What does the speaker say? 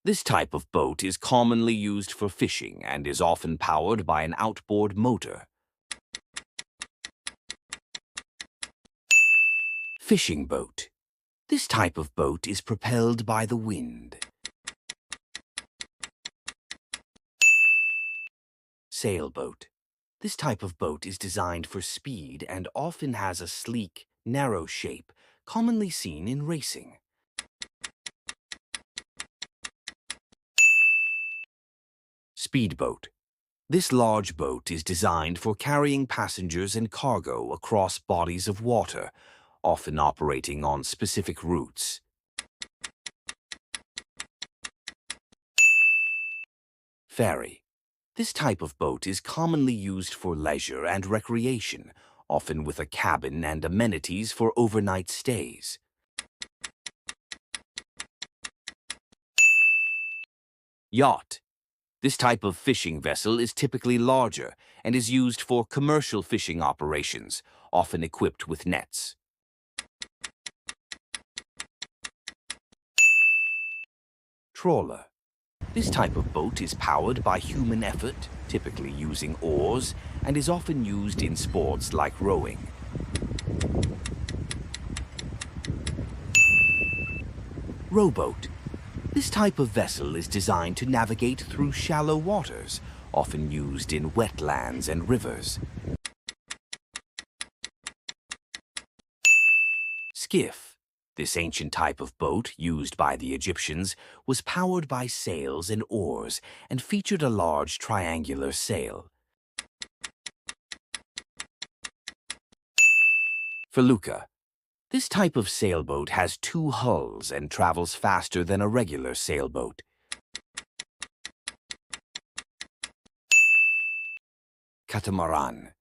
This type of boat is commonly used for fishing and is often powered by an outboard motor. Fishing boat. This type of boat is propelled by the wind. Sailboat. This type of boat is designed for speed and often has a sleek, narrow shape, commonly seen in racing. Speedboat. This large boat is designed for carrying passengers and cargo across bodies of water, often operating on specific routes. Ferry. This type of boat is commonly used for leisure and recreation, often with a cabin and amenities for overnight stays. Yacht. This type of fishing vessel is typically larger and is used for commercial fishing operations, often equipped with nets. Trawler. This type of boat is powered by human effort, typically using oars, and is often used in sports like rowing. Rowboat. This type of vessel is designed to navigate through shallow waters, often used in wetlands and rivers. Skiff. This ancient type of boat, used by the Egyptians, was powered by sails and oars and featured a large triangular sail. Felucca. This type of sailboat has two hulls and travels faster than a regular sailboat. Catamaran.